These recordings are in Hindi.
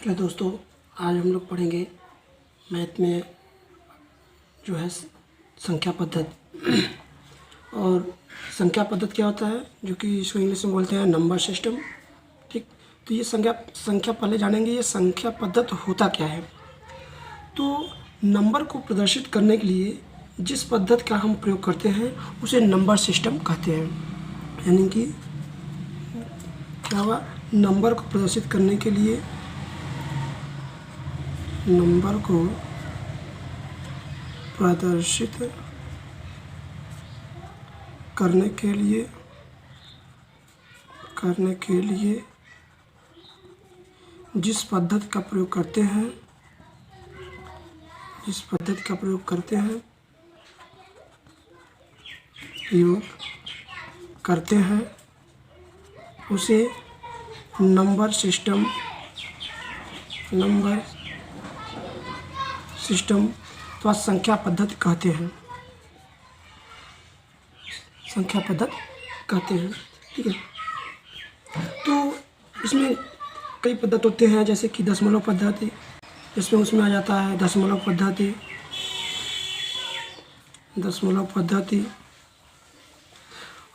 है दोस्तों, आज हम लोग पढ़ेंगे मैथ में जो है संख्या पद्धति। और संख्या पद्धति क्या होता है, जो कि इसको इंग्लिश में बोलते हैं नंबर सिस्टम। ठीक, तो ये संख्या पहले जानेंगे ये संख्या पद्धति होता क्या है। तो नंबर को प्रदर्शित करने के लिए जिस पद्धति का हम प्रयोग करते हैं उसे नंबर सिस्टम कहते हैं। यानी कि क्या हुआ, नंबर को प्रदर्शित करने के लिए नंबर को प्रदर्शित करने के लिए जिस पद्धति का प्रयोग करते हैं उसे नंबर सिस्टम अथवा संख्या पद्धति कहते हैं। ठीक है, तो इसमें कई पद्धति होते हैं, जैसे कि दशमलव पद्धति, उसमें आ जाता है दशमलव पद्धति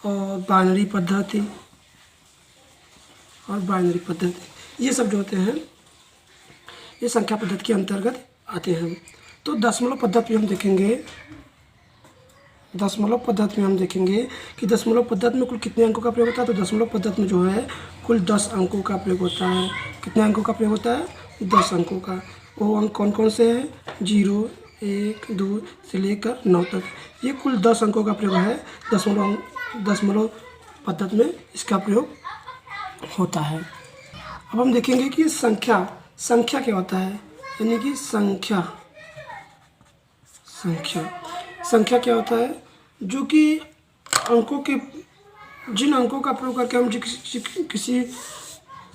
और बाइनरी पद्धति, ये सब जो होते हैं ये संख्या पद्धति के अंतर्गत आते हैं। तो दशमलव पद्धति में हम देखेंगे कि दशमलव पद्धति में कुल कितने अंकों का प्रयोग होता है। तो दशमलव पद्धति में जो है कुल 10 अंकों का प्रयोग होता है। कितने अंकों का प्रयोग होता है? 10 अंकों का। वो अंक कौन कौन से हैं? 0, 1, 2 से लेकर 9 तक, ये कुल 10 अंकों का प्रयोग है। दशमलव पद्धति में इसका प्रयोग होता है। अब हम देखेंगे कि संख्या क्या होता है। यानी कि संख्या क्या होता है, जो कि जिन अंकों का प्रयोग करके हम किसी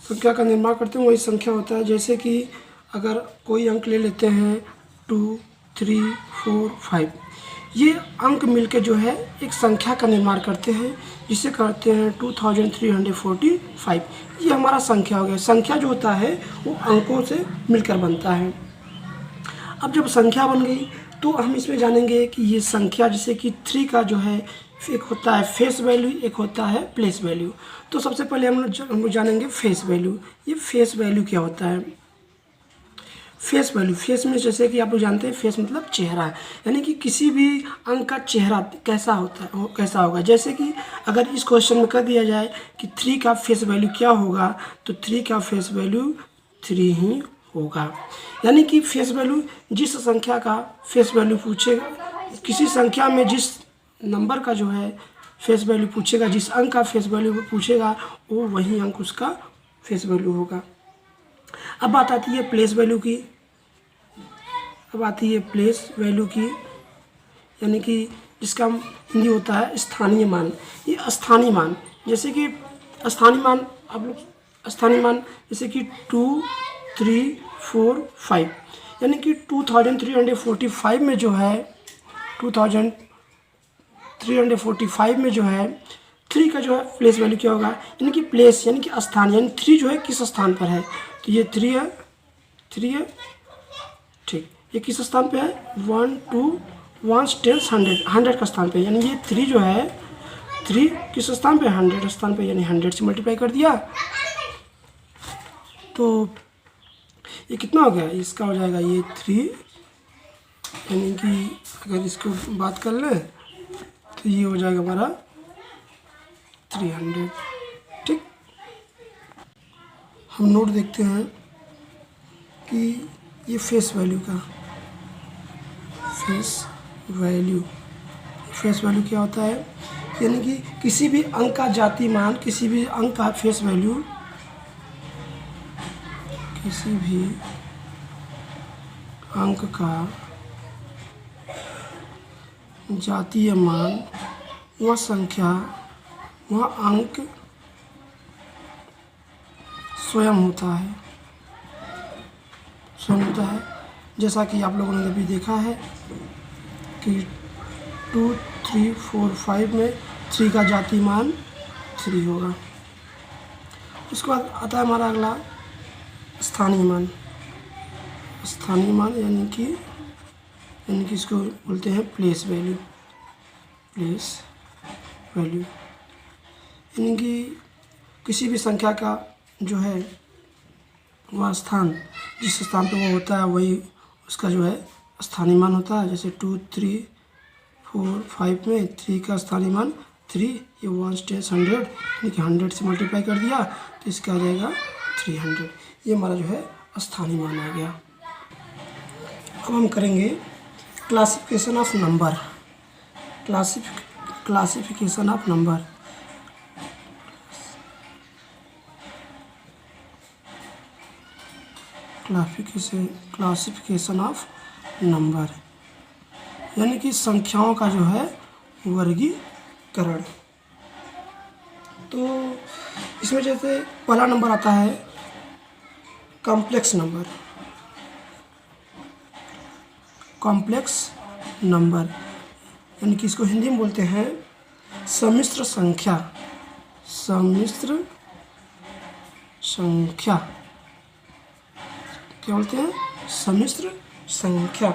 संख्या का निर्माण करते हैं वही संख्या होता है। जैसे कि अगर कोई अंक ले लेते हैं 2, 3, 4, 5, ये अंक मिलके जो है एक संख्या का निर्माण करते हैं, जिसे कहते हैं 2345। ये हमारा संख्या हो गया। संख्या जो होता है वो अंकों से मिलकर बनता है। अब जब संख्या बन गई तो हम इसमें जानेंगे कि ये संख्या, जैसे कि 3 का जो है एक होता है फेस वैल्यू, एक होता है प्लेस वैल्यू। तो सबसे पहले हम लोग जानेंगे फेस वैल्यू। ये फेस वैल्यू क्या होता है? फेस में जैसे कि आप लोग जानते हैं फेस मतलब चेहरा है। यानी कि किसी भी अंक का चेहरा कैसा होगा। जैसे कि अगर इस क्वेश्चन में कह दिया जाए कि 3 का फेस वैल्यू क्या होगा, तो 3 का फेस वैल्यू 3 ही होगा। यानी कि फेस वैल्यू, जिस संख्या का फेस वैल्यू पूछेगा, किसी संख्या में जिस नंबर का जो है फेस वैल्यू पूछेगा, जिस अंक का फेस वैल्यू पूछेगा, वो वही अंक उसका फेस वैल्यू होगा। अब बात आती है प्लेस वैल्यू की। यानी कि जिसका हिंदी होता है स्थानीय मान। ये स्थानीय मान, जैसे कि स्थानीय मान जैसे कि 2, 3, 4, 5। यानी कि 2345 में जो है 3 का जो है प्लेस वैल्यू क्या होगा? यानी कि प्लेस यानी कि स्थान, यानी 3 जो है किस स्थान पर है। तो ये 3 है। ठीक, ये किस स्थान पे है? 1, 2, 1, 10, 100 का स्थान पे। यानी ये 3 जो है 3 किस स्थान पे? 100 स्थान पे। यानी 100 से मल्टीप्लाई कर दिया तो ये कितना हो गया? इसका हो जाएगा ये 3। यानी कि अगर इसको बात कर ले तो ये हो जाएगा हमारा 300। ठीक, हम नोट देखते हैं कि ये फेस वैल्यू क्या होता है। यानी कि किसी भी अंक का जाति मान, किसी भी अंक का फेस वैल्यू, किसी भी अंक का जातीय मान, वह संख्या, वह अंक स्वयं होता है। जैसा कि आप लोगों ने अभी देखा है कि 2, 3, 4, 5 में 3 का जातीय मान 3 होगा। उसके बाद आता है हमारा अगला स्थानीय मान। स्थानीय मान यानी कि इसको बोलते हैं प्लेस वैल्यू। प्लेस वैल्यू यानी कि किसी भी संख्या का जो है वह स्थान, जिस स्थान पे वो होता है वही उसका जो है स्थानीय मान होता है। जैसे 2, 3, 4, 5 में 3 का स्थानीय मान 3, ये 1 10 100 यानी कि 100 से मल्टीप्लाई कर दिया तो इसका आ जाएगा 300। ये हमारा जो है स्थानीय मान आ गया। अब हम करेंगे classification of number. Classification of number. Classification of number यानी कि संख्याओं का जो है वर्गीकरण। तो इसमें जैसे पहला नंबर आता है कॉम्प्लेक्स नंबर। कॉम्प्लेक्स नंबर यानी कि इसको हिंदी में बोलते हैं सम्मिश्र संख्या। सम्मिश्र संख्या क्या बोलते हैं? सम्मिश्र संख्या।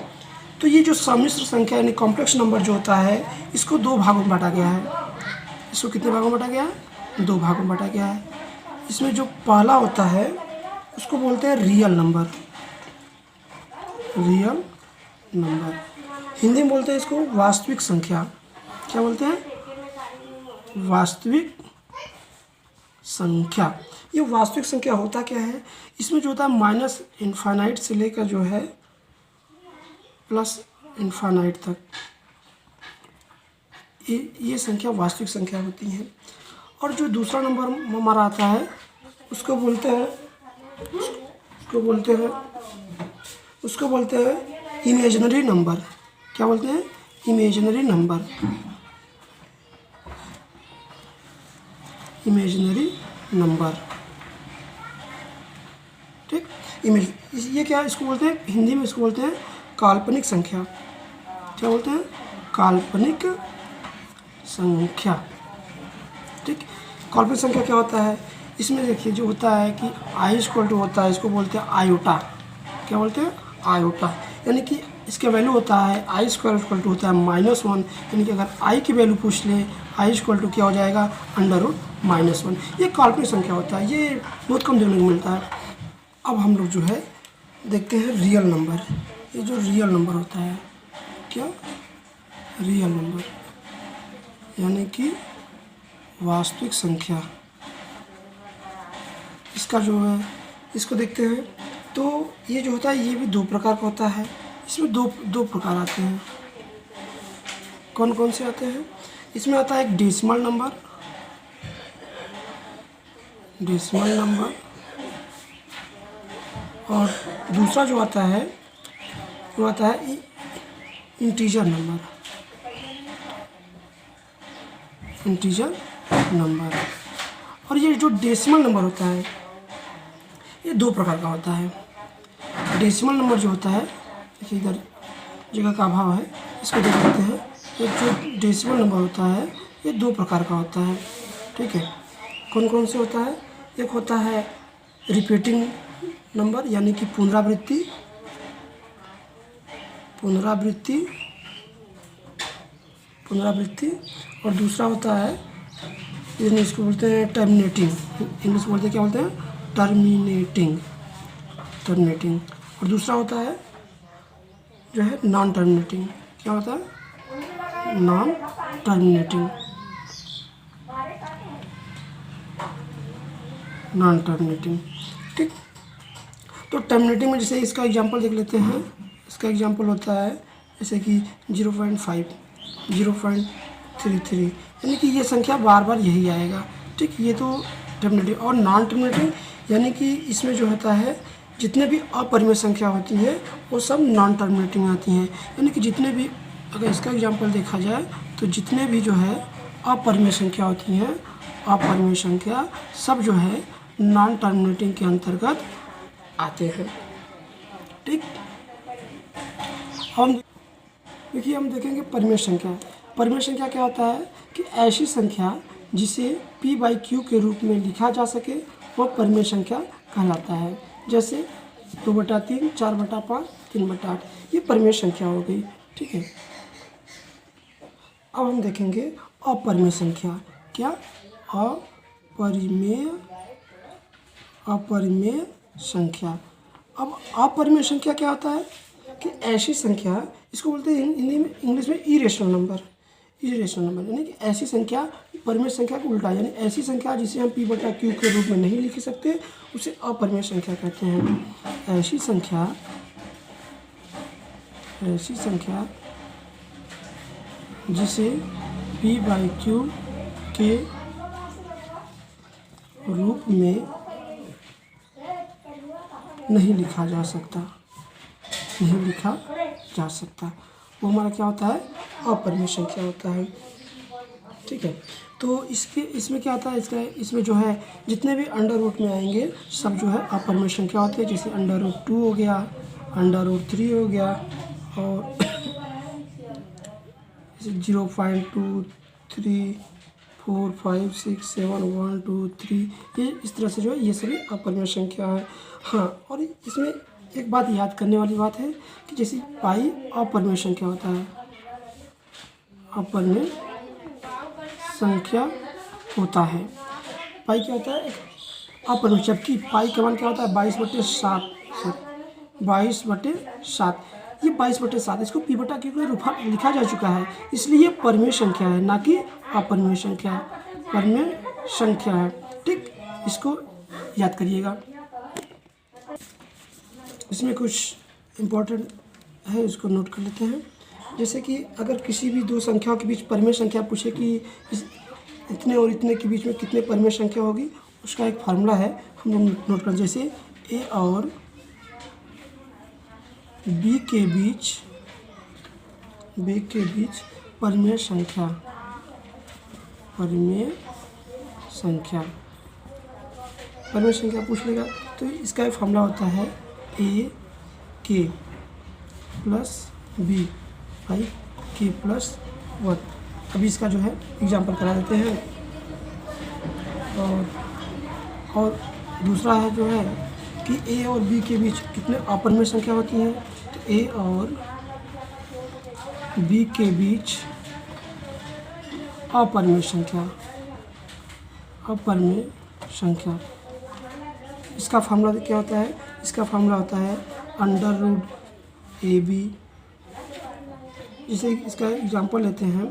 तो ये जो सम्मिश्र संख्या यानी कॉम्प्लेक्स नंबर जो होता है इसको 2 भागों में बांटा गया है। इसको कितने भागों में बांटा गया है? 2 भागों में बांटा गया है। इसमें जो पहला होता है उसको बोलते हैं real number. Real number Hindi में बोलते हैं इसको वास्तविक संख्या। क्या बोलते हैं? वास्तविक संख्या। ये वास्तविक संख्या होता क्या है? इसमें जो होता है माइनस इनफाइनाइट से लेकर जो है प्लस इनफाइनाइट तक ये संख्या वास्तविक संख्या होती है। और जो दूसरा नंबर हमारा आता है उसको बोलते हैं इमेजिनरी नंबर। क्या बोलते हैं? Imaginary number. इमेजिनरी नंबर ठीक। ये क्या है? इसको बोलते हैं हिंदी में, इसको बोलते हैं काल्पनिक संख्या। क्या बोलते हैं? काल्पनिक संख्या ठीक। काल्पनिक संख्या क्या होता है? इसमें देखिए जो होता है कि आई इक्वल टू होता है, इसको बोलते हैं आयोटा। क्या बोलते हैं? आयोटा। यानी कि इसका वैल्यू होता है आई स्क्वायर इक्वल टू होता है -1। यानी कि अगर आई की वैल्यू पूछ ले आई इक्वल टू क्या हो जाएगा? √-1। ये काल्पनिक संख्या होता है, ये बहुत कम देखने को मिलता है। अब हम लोग जो है देखते हैं रियल नंबर। ये जो रियल नंबर होता है, क्या? रियल नंबर यानी कि वास्तविक संख्या। इसका जो है इसको देखते हैं तो ये जो होता है ये भी 2 प्रकार का होता है। इसमें दो प्रकार आते हैं। कौन कौन से आते हैं? इसमें आता है एक डेसिमल नंबर। डेसिमल नंबर और दूसरा जो आता है वो आता है इंटीजर नंबर। Integer number. और ये जो डेसिमल नंबर होता है ये 2 प्रकार का होता है। डेसिमल नंबर जो होता है, देखिए इधर जगह का अभाव है, इसको देख लेते हैं। ये जो डेसिमल नंबर होता है ये 2 प्रकार का होता है ठीक है। कौन कौन से होता है? एक होता है रिपीटिंग नंबर यानी कि पुनरावृत्ति। और दूसरा होता है इसको बोलते हैं टर्मिनेटिंग। इंग्लिश बोलते हैं क्या बोलते हैं? टर्मिनेटिंग। और दूसरा होता है जो है नॉन टर्मिनेटिंग। क्या होता है? Non terminating. नॉन टर्मिनेटिंग ठीक। तो टर्मिनेटिंग में जैसे इसका एग्जांपल देख लेते हैं। इसका एग्जांपल होता है जैसे कि 0.5, 0.33 यानी कि ये संख्या बार बार यही आएगा ठीक। ये तो टर्मिनेटिंग। और नॉन टर्मिनेटिंग यानी कि इसमें जो होता है जितने भी अपरिमेय संख्या होती है वो सब नॉन टर्मिनेटिंग आती हैं। यानी कि जितने भी, अगर इसका एग्जांपल देखा जाए तो जितने भी जो है अपरिमेय संख्या होती हैं, अपरिमेय संख्या सब जो है नॉन टर्मिनेटिंग के अंतर्गत आते हैं ठीक। हम देखेंगे परिमेय संख्या। परिमेय संख्या क्या होता है कि ऐसी संख्या जिसे p/q के रूप में लिखा जा सके वह परिमेय संख्या कहलाता है। जैसे 2/3, 4/5, 3/8, ये परिमेय संख्या हो गई। ठीक है, अब हम देखेंगे अपरिमेय संख्या। क्या? अपरिमेय संख्या। अब अपरिमेय संख्या क्या होता है कि ऐसी संख्या, इसको बोलते हैं हिंदी में, इंग्लिश में इरेशनल नंबर। इरेशनल नंबर यानी कि ऐसी संख्या, परिमेय संख्या को उल्टा, यानी ऐसी संख्या जिसे हम p/q के रूप में नहीं लिख सकते, उसे अपरिमेय संख्या कहते हैं। ऐसी संख्या जिसे p/q के रूप में नहीं लिखा जा सकता, वो हमारा क्या होता है? अपरिमेय संख्या होता है। ठीक है, तो इसमें क्या आता है, इसमें जो है जितने भी अंडर रूट में आएंगे सब जो है अपरिमेय संख्या होती है। जैसे √2 हो गया, √3 हो गया, और 0.2, 3, 4, 5, 6, 7, 1, 2, 3, ये इस तरह से जो है ये सभी अपरिमेय संख्या है। हाँ, और इसमें एक बात याद करने वाली बात है कि जैसे पाई अपरिमेय संख्या होता है, अपरिमेय संख्या होता है। पाई क्या होता है? एक अपरिमेय, जबकि पाई का मान क्या होता है? 22/7। 22/7, ये 22/7, इसको p/q के रूप में लिखा जा चुका है, इसलिए ये परिमेय संख्या है, ना कि अपरिमेय संख्या। परिमेय संख्या है। ठीक, इसको याद करिएगा। इसमें कुछ इम्पोर्टेंट है, इसको नोट कर लेते हैं। जैसे कि अगर किसी भी दो संख्याओं के बीच परिमेय संख्या पूछे कि इतने और इतने के बीच में कितने परिमेय संख्या होगी, उसका एक फार्मूला है, हम लोग नोट करें। जैसे a और b के बीच परिमेय संख्या पूछ लेगा, तो इसका एक फार्मूला होता है a k + b / k + 1। अभी इसका जो है एग्जाम्पल करा देते हैं। और दूसरा है जो है कि a और b के बीच कितने अपरिमेय संख्या होती हैं, तो a और b के बीच अपरिमेय संख्या। इसका फार्मूला क्या होता है? इसका फार्मूला होता है √ab। जैसे इसका एग्जांपल लेते हैं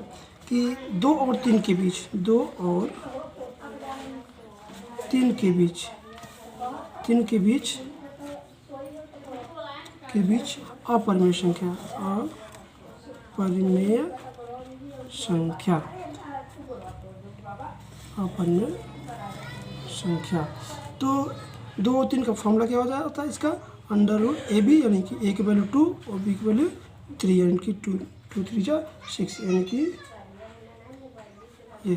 कि 2 और 3 के बीच अपरिमेय संख्या। तो 2 और 3 का फॉर्मूला क्या होता है इसका? √ab, यानी कि a की वैल्यू 2 और b की वैल्यू 3, यानी कि 2 3 जा 6, यानी कि ये,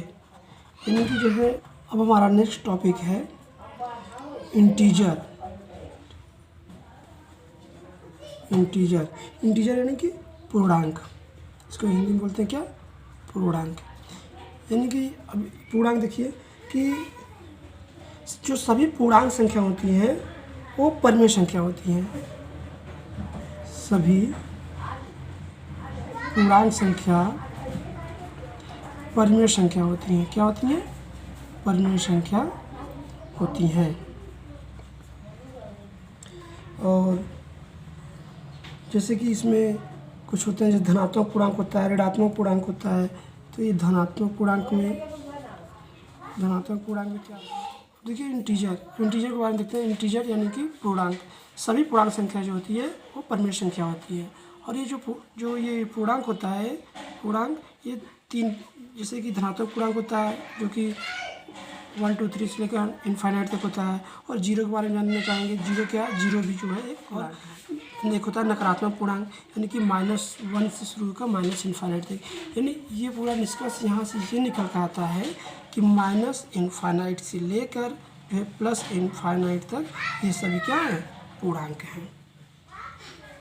यानी कि जो है। अब हमारा नेक्स्ट टॉपिक है इंटीजर यानी कि पूर्णांक। इसको हिंदी में बोलते हैं क्या? पूर्णांक। यानी कि अब पूर्णांक देखिए कि जो सभी पूर्णांक संख्या होती हैं वो परिमेय संख्या होती हैं। सभी पूर्णांक संख्या परिमेय संख्या होती हैं। क्या होती हैं? परिमेय संख्या होती हैं। और जैसे कि इसमें कुछ होते हैं, जैसे धनात्मक पूर्णांक होता है, ऋणात्मक पूर्णांक होता है। तो ये धनात्मक पूर्णांक में क्या देखिए, इंटीजर के बारे में देखते हैं। इंटीजर यानी कि पूर्णांक। सभी पूर्णांक संख्या जो होती है वो परिमेय संख्या होती है। और ये जो ये पूर्णांक होता है, ये 3, जैसे कि धनात्मक पूर्णांक होता है जो कि 1 2 3 से लेकर इनफाइनाइट तक होता है। और जीरो के बारे में जानना चाहेंगे। जीरो भी जो है एक पूर्णांक है। एक होता है नकारात्मक पूर्णांक, यानी कि -1 से शुरू होकर -इनफाइनाइट तक। यानी ये पूरा निष्कर्ष यहाँ से ये निकल कर आता है कि -इनफाइनाइट से लेकर जो है +इनफाइनाइट तक ये सभी क्या है? पूर्णांक हैं।